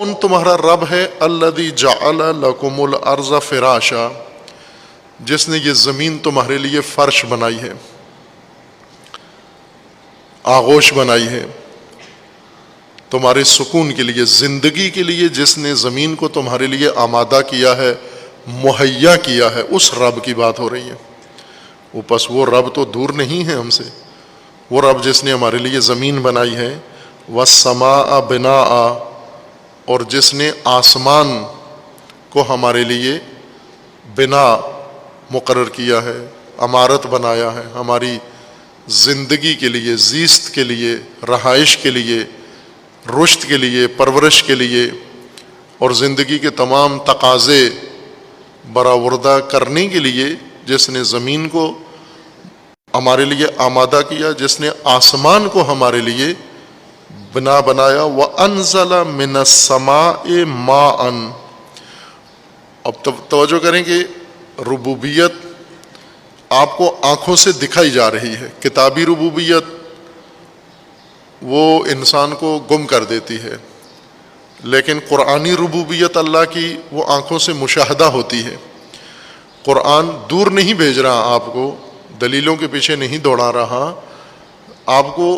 کون تمہارا رب ہے؟ الذی جعل لکم الارض فراشا، جس نے یہ زمین تمہارے لیے فرش بنائی ہے، آغوش بنائی ہے تمہارے سکون کے لیے، زندگی کے لیے، جس نے زمین کو تمہارے لیے آمادہ کیا ہے، مہیا کیا ہے، اس رب کی بات ہو رہی ہے۔ وہ رب تو دور نہیں ہے ہم سے، وہ رب جس نے ہمارے لیے زمین بنائی ہے، والسماء بناء، اور جس نے آسمان کو ہمارے لیے بنا مقرر کیا ہے، عمارت بنایا ہے ہماری زندگی کے لیے، زیست کے لیے، رہائش کے لیے، رشد کے لیے، پرورش کے لیے، اور زندگی کے تمام تقاضے برآوردہ کرنے کے لیے جس نے زمین کو ہمارے لیے آمادہ کیا، جس نے آسمان کو ہمارے لیے بنا بنایا۔ وَأَنزَلَ مِنَ السَّمَاءِ مَاءً۔ اب توجہ کریں کہ ربوبیت آپ کو آنکھوں سے دکھائی جا رہی ہے، کتابی ربوبیت وہ انسان کو گم کر دیتی ہے، لیکن قرآنی ربوبیت اللہ کی وہ آنکھوں سے مشاہدہ ہوتی ہے۔ قرآن دور نہیں بھیج رہا، آپ کو دلیلوں کے پیچھے نہیں دوڑا رہا، آپ کو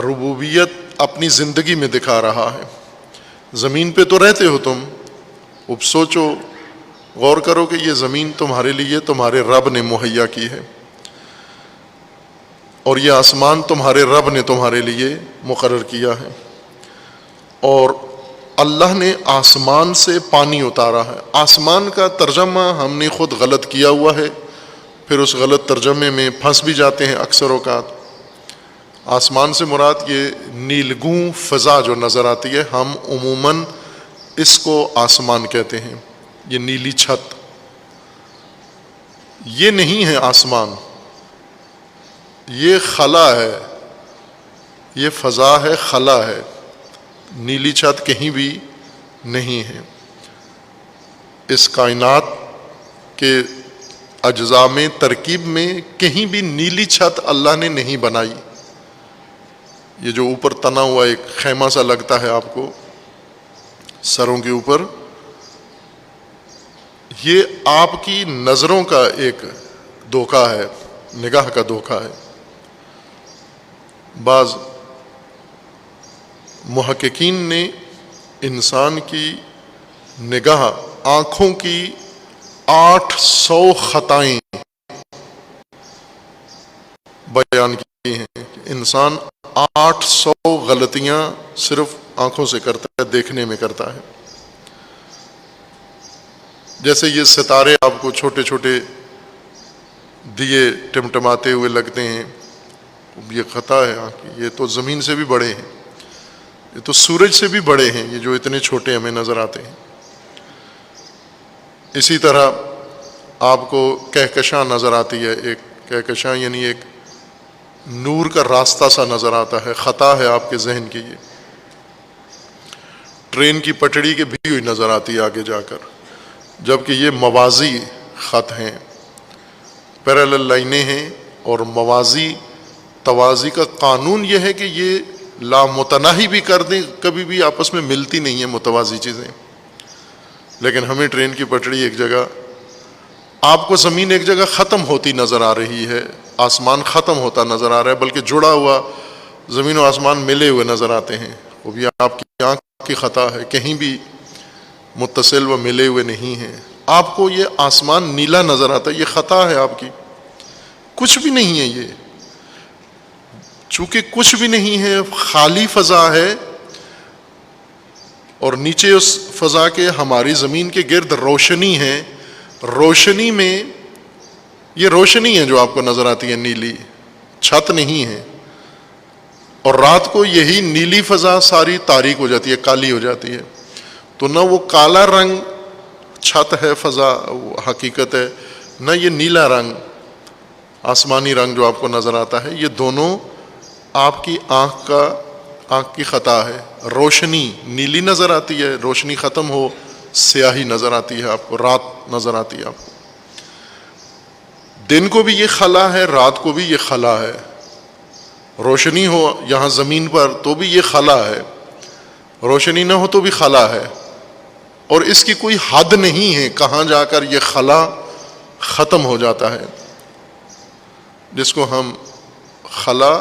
ربوبیت اپنی زندگی میں دکھا رہا ہے۔ زمین پہ تو رہتے ہو تم، اب سوچو، غور کرو کہ یہ زمین تمہارے لیے تمہارے رب نے مہیا کی ہے، اور یہ آسمان تمہارے رب نے تمہارے لیے مقرر کیا ہے، اور اللہ نے آسمان سے پانی اتارا ہے۔ آسمان کا ترجمہ ہم نے خود غلط کیا ہوا ہے، پھر اس غلط ترجمے میں پھنس بھی جاتے ہیں اکثر اوقات۔ آسمان سے مراد یہ نیلگوں فضا جو نظر آتی ہے، ہم عموماً اس کو آسمان کہتے ہیں، یہ نیلی چھت، یہ نہیں ہے آسمان، یہ خلا ہے، یہ فضا ہے، خلا ہے، نیلی چھت کہیں بھی نہیں ہے۔ اس کائنات کے اجزاء میں، ترکیب میں کہیں بھی نیلی چھت اللہ نے نہیں بنائی۔ یہ جو اوپر تنا ہوا ایک خیمہ سا لگتا ہے آپ کو سروں کے اوپر، یہ آپ کی نظروں کا ایک دھوکہ ہے، نگاہ کا دھوکہ ہے۔ بعض محققین نے انسان کی نگاہ، آنکھوں کی 800 خطائیں بیان کی ہیں کہ انسان 800 غلطیاں صرف آنکھوں سے کرتا ہے، دیکھنے میں کرتا ہے۔ جیسے یہ ستارے آپ کو چھوٹے چھوٹے دیے ٹمٹماتے ہوئے لگتے ہیں، یہ خطا ہے آنکھ کی، یہ تو زمین سے بھی بڑے ہیں، یہ تو سورج سے بھی بڑے ہیں، یہ جو اتنے چھوٹے ہمیں نظر آتے ہیں۔ اسی طرح آپ کو کہکشاں نظر آتی ہے، ایک کہکشاں یعنی ایک نور کا راستہ سا نظر آتا ہے، خطا ہے آپ کے ذہن کی۔ یہ ٹرین کی پٹڑی کے بھی ہوئی نظر آتی ہے آگے جا کر، جبکہ یہ موازی خط ہیں، پیرالل لائنیں ہیں، اور موازی توازی کا قانون یہ ہے کہ یہ لامتناہی بھی کر دیں، کبھی بھی آپس میں ملتی نہیں ہیں متوازی چیزیں۔ لیکن ہمیں ٹرین کی پٹڑی ایک جگہ، آپ کو زمین ایک جگہ ختم ہوتی نظر آ رہی ہے، آسمان ختم ہوتا نظر آ رہا ہے، بلکہ جڑا ہوا زمین و آسمان ملے ہوئے نظر آتے ہیں، وہ بھی آپ کی آنکھ کی خطا ہے، کہیں بھی متصل و ملے ہوئے نہیں ہیں۔ آپ کو یہ آسمان نیلا نظر آتا ہے، یہ خطا ہے آپ کی، کچھ بھی نہیں ہے یہ، چونکہ کچھ بھی نہیں ہے، خالی فضا ہے، اور نیچے اس فضا کے ہماری زمین کے گرد روشنی ہے، روشنی میں یہ روشنی ہے جو آپ کو نظر آتی ہے نیلی، چھت نہیں ہے، اور رات کو یہی نیلی فضا ساری تاریک ہو جاتی ہے، کالی ہو جاتی ہے، تو نہ وہ کالا رنگ چھت ہے، فضا وہ حقیقت ہے، نہ یہ نیلا رنگ آسمانی رنگ جو آپ کو نظر آتا ہے، یہ دونوں آپ کی آنکھ کی خطا ہے۔ روشنی نیلی نظر آتی ہے، روشنی ختم ہو سیاہی نظر آتی ہے آپ کو، رات نظر آتی ہے آپ کو۔ دن کو بھی یہ خلا ہے، رات کو بھی یہ خلا ہے، روشنی ہو یہاں زمین پر تو بھی یہ خلا ہے، روشنی نہ ہو تو بھی خلا ہے، اور اس کی کوئی حد نہیں ہے کہاں جا کر یہ خلا ختم ہو جاتا ہے، جس کو ہم خلا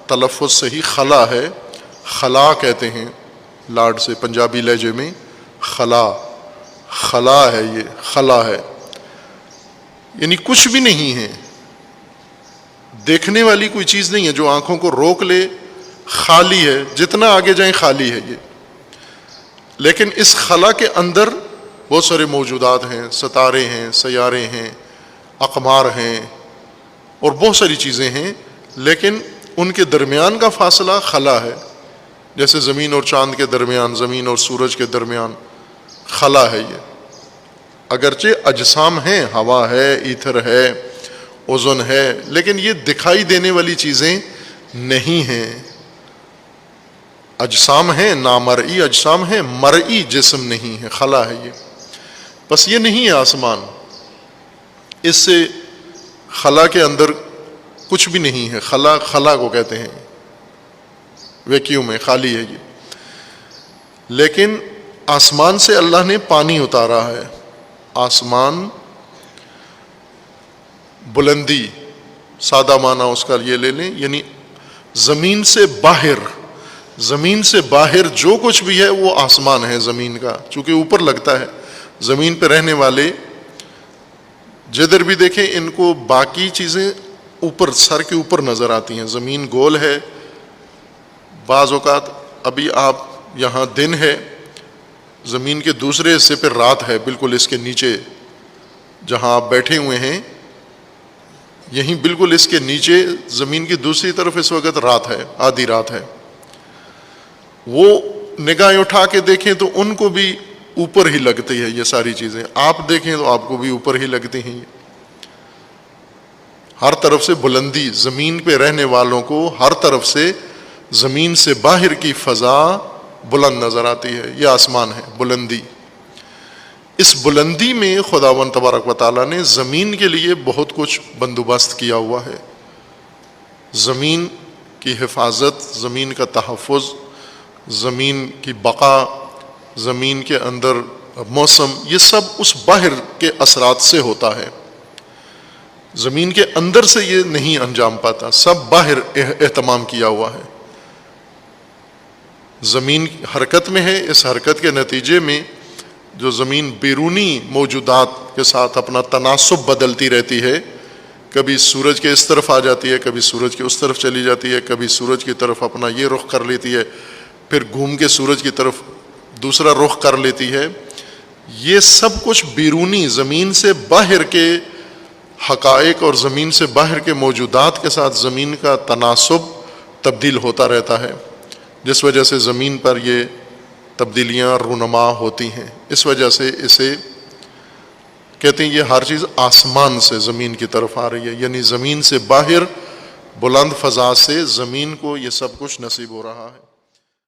تلفظ سے ہی خلا ہے، خلا کہتے ہیں لاڈ سے، پنجابی لہجے میں خلا، خلا ہے، یہ خلا ہے، یعنی کچھ بھی نہیں ہے، دیکھنے والی کوئی چیز نہیں ہے جو آنکھوں کو روک لے، خالی ہے، جتنا آگے جائیں خالی ہے یہ. لیکن اس خلا کے اندر بہت سارے موجودات ہیں، ستارے ہیں، سیارے ہیں، اقمار ہیں، اور بہت ساری چیزیں ہیں، لیکن ان کے درمیان کا فاصلہ خلا ہے. جیسے زمین اور چاند کے درمیان، زمین اور سورج کے درمیان خلا ہے یہ. اگرچہ اجسام ہیں، ہوا ہے، ایتھر ہے، اوزون ہے، لیکن یہ دکھائی دینے والی چیزیں نہیں ہیں. اجسام ہیں، نامرئی اجسام ہیں، مرئی جسم نہیں ہے، خلا ہے یہ. بس یہ نہیں ہے آسمان، اس سے خلا کے اندر کچھ بھی نہیں ہے. خلا، خلا کو کہتے ہیں، ویکیوم ہے، خالی ہے یہ. لیکن آسمان سے اللہ نے پانی اتارا ہے. آسمان بلندی، سادہ معنی اس کا یہ لے لیں، یعنی زمین سے باہر، زمین سے باہر جو کچھ بھی ہے وہ آسمان ہے زمین کا، چونکہ اوپر لگتا ہے. زمین پہ رہنے والے جدھر بھی دیکھیں ان کو باقی چیزیں اوپر، سر کے اوپر نظر آتی ہیں. زمین گول ہے، بعض اوقات ابھی آپ یہاں دن ہے، زمین کے دوسرے حصے پہ رات ہے، بالکل اس کے نیچے جہاں آپ بیٹھے ہوئے ہیں، یہیں بالکل اس کے نیچے زمین کی دوسری طرف اس وقت رات ہے، آدھی رات ہے. وہ نگاہیں اٹھا کے دیکھیں تو ان کو بھی اوپر ہی لگتی ہے یہ ساری چیزیں. آپ دیکھیں تو آپ کو بھی اوپر ہی لگتی ہیں. ہر طرف سے بلندی، زمین پہ رہنے والوں کو ہر طرف سے زمین سے باہر کی فضا بلند نظر آتی ہے. یہ آسمان ہے، بلندی. اس بلندی میں خداوند تبارک و تعالیٰ نے زمین کے لیے بہت کچھ بندوبست کیا ہوا ہے. زمین کی حفاظت، زمین کا تحفظ، زمین کی بقا، زمین کے اندر موسم، یہ سب اس باہر کے اثرات سے ہوتا ہے. زمین کے اندر سے یہ نہیں انجام پاتا، سب باہر اہتمام کیا ہوا ہے. زمین حرکت میں ہے، اس حرکت کے نتیجے میں جو زمین بیرونی موجودات کے ساتھ اپنا تناسب بدلتی رہتی ہے، کبھی سورج کے اس طرف آ جاتی ہے، کبھی سورج کے اس طرف چلی جاتی ہے، کبھی سورج کی طرف اپنا یہ رخ کر لیتی ہے، پھر گھوم کے سورج کی طرف دوسرا رخ کر لیتی ہے. یہ سب کچھ بیرونی زمین سے باہر کے حقائق اور زمین سے باہر کے موجودات کے ساتھ زمین کا تناسب تبدیل ہوتا رہتا ہے، جس وجہ سے زمین پر یہ تبدیلیاں رونما ہوتی ہیں. اس وجہ سے اسے کہتے ہیں یہ ہر چیز آسمان سے زمین کی طرف آ رہی ہے، یعنی زمین سے باہر بلند فضا سے زمین کو یہ سب کچھ نصیب ہو رہا ہے.